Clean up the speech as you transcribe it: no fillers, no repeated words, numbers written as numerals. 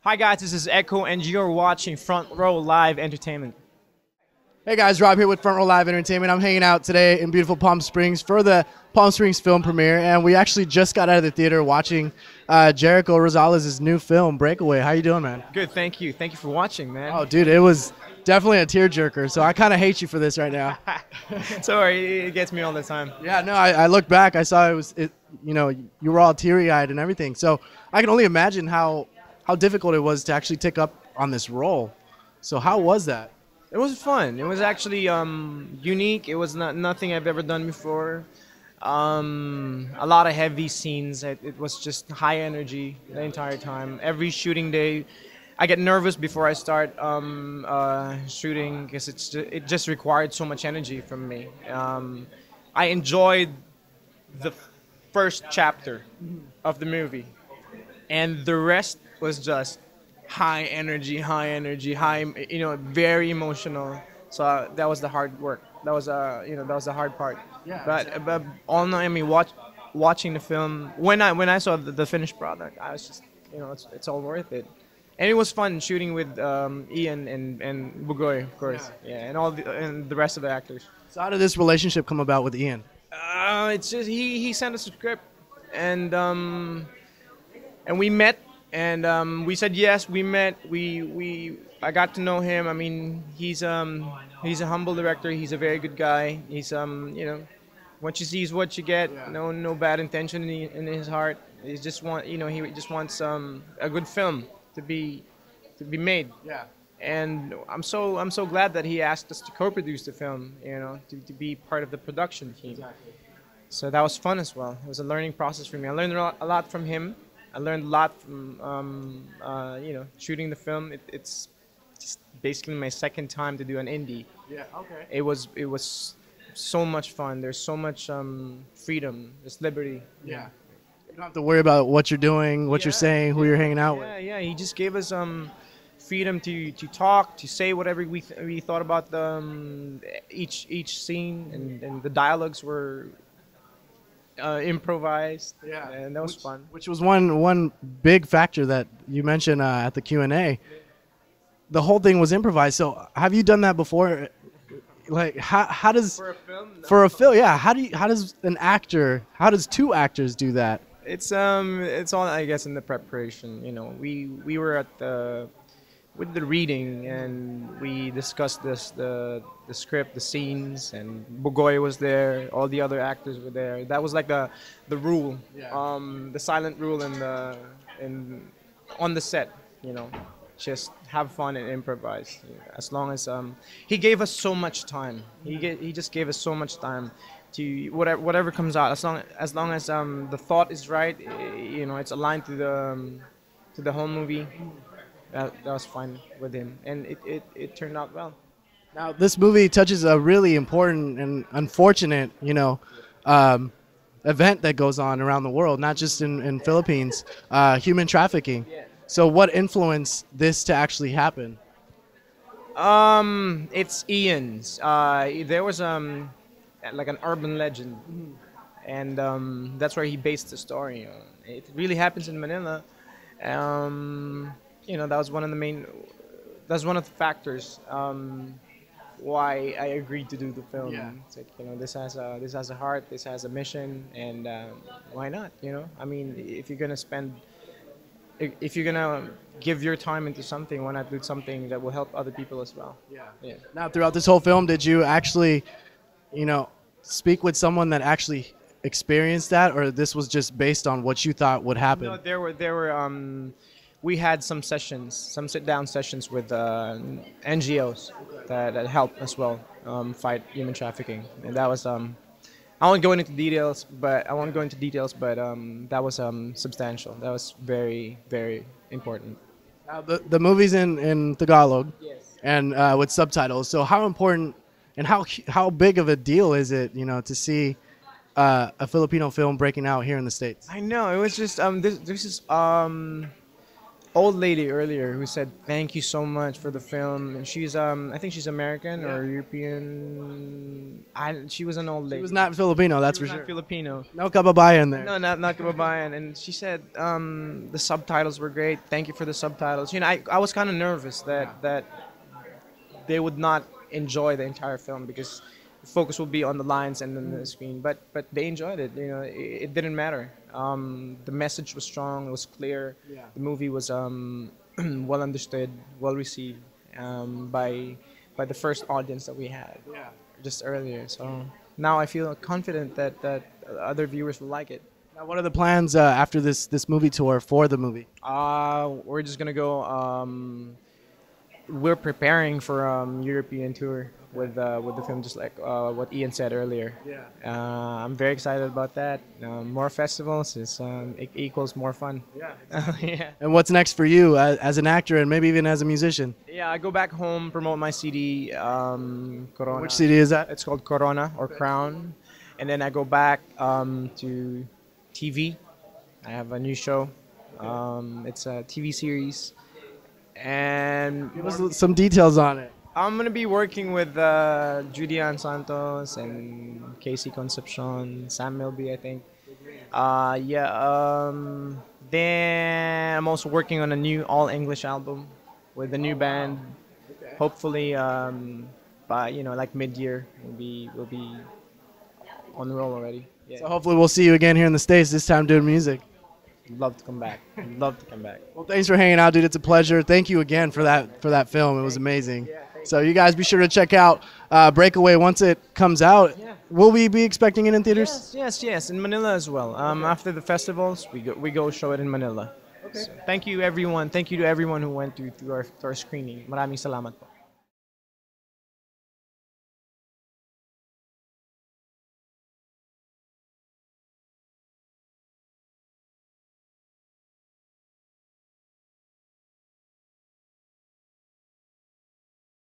Hi guys, this is Echo, and you're watching Front Row Live Entertainment. Hey guys, Rob here with Front Row Live Entertainment. I'm hanging out today in beautiful Palm Springs for the Palm Springs film premiere, and we actually just got out of the theater watching Jericho Rosales' new film, Breakaway. How you doing, man? Good, thank you. Thank you for watching, man. Oh, dude, it was definitely a tearjerker, so I kind of hate you for this right now. Sorry, it gets me all the time. Yeah, no, I looked back, I saw you were all teary-eyed and everything, so I can only imagine how difficult it was to actually take up on this role. So how was that? It was fun. It was actually unique. It was nothing I've ever done before. A lot of heavy scenes. It was just high energy the entire time. Every shooting day, I get nervous before I start shooting because it just required so much energy from me. I enjoyed the first chapter of the movie, and the rest was just high energy, very emotional. So that was the hard work. That was that was the hard part. Yeah, But all in all, I mean, watching the film, when I saw the finished product, I was just, it's all worth it. And it was fun shooting with Ian and Bugoy, of course. Yeah, and the rest of the actors. So how did this relationship come about with Ian? It's just he sent us a script, and we met. And we said yes. We met. I got to know him. I mean, he's a humble director. He's a very good guy. He's what you see is what you get. Yeah. No bad intention in his heart. He just wants a good film to be made. Yeah. And I'm so glad that he asked us to co-produce the film. To be part of the production team. Exactly. So that was fun as well. It was a learning process for me. I learned a lot from him. I learned a lot from shooting the film. It's just basically my second time to do an indie. Yeah. Okay. It was so much fun. There's so much freedom. There's liberty. Yeah. You don't have to worry about what you're doing, what you're saying, who you're hanging out with. Yeah. He just gave us freedom to talk, to say whatever we thought about each scene, and the dialogues were improvised. Yeah, and that was fun. Which was one big factor that you mentioned at the Q&A. The whole thing was improvised. So have you done that before? Like how does For a film? No. for a film? Yeah. How does two actors do that? It's all, I guess, in the preparation. We were at with the reading, and we discussed the script, the scenes, and Bugoy was there. All the other actors were there. That was like the rule, the silent rule on the set. Just have fun and improvise. As long as he gave us so much time. He just gave us so much time to whatever comes out. As long as the thought is right, it's aligned to the whole movie. That was fine with him, and it turned out well. Now this movie touches a really important and unfortunate, event that goes on around the world, not just in Philippines, human trafficking. Yeah. So what influenced this to actually happen? It's Ian's. There was like an urban legend, and that's where he based the story on. It really happens in Manila. That was one of the factors why I agreed to do the film. Yeah. It's like, this has a heart, this has a mission, and why not? I mean, if you're gonna give your time into something, why not do something that will help other people as well? Yeah. Now throughout this whole film, did you actually, speak with someone that actually experienced that, or this was just based on what you thought would happen? No, there were. We had some sit-down sessions with NGOs that help as well fight human trafficking, and that was I won't go into details, but that was substantial. That was very, very important. Now the movie's in Tagalog, Yes. and with subtitles. So how important and how big of a deal is it, to see a Filipino film breaking out here in the States? I know, it was just this is old lady earlier who said thank you so much for the film, and she's I think she's American or European. She was an old He lady. was not Filipino, that's She for was not sure. Filipino. No kababaya in there. No, not Kababayan. And she said the subtitles were great. Thank you for the subtitles. You know, I was kind of nervous that they would not enjoy the entire film because the focus will be on the lines and then the screen. But they enjoyed it. You know, it didn't matter. The message was strong. It was clear. Yeah. The movie was well understood, well received by the first audience that we had Yeah. just earlier. So now I feel confident that other viewers will like it. Now, what are the plans after this movie tour for the movie? We're just gonna go. We're preparing for European tour with the film, just like what Ian said earlier. Yeah. I'm very excited about that. More festivals is equals more fun. Yeah. Yeah. And what's next for you as an actor and maybe even as a musician? Yeah, I go back home, promote my CD, Corona. Which CD is that? It's called Corona or Crown, and then I go back to TV. I have a new show. It's a TV series, and Give us some details on it. I'm gonna be working with Julian Santos and Casey Concepcion, Sam Milby, I think. Yeah. Then I'm also working on a new all-English album with a new band. Hopefully, by like mid-year, we'll be on the roll already. Yeah. So hopefully we'll see you again here in the States, this time doing music. Love to come back. Love to come back. Well, thanks for hanging out, dude. It's a pleasure. Thank you again for that film. It was amazing. So you guys be sure to check out Breakaway once it comes out. Yeah. Will we be expecting it in theaters? Yes. In Manila as well. After the festivals, we go show it in Manila. Okay. So, thank you everyone. Thank you to everyone who went to our screening. Maraming salamat po.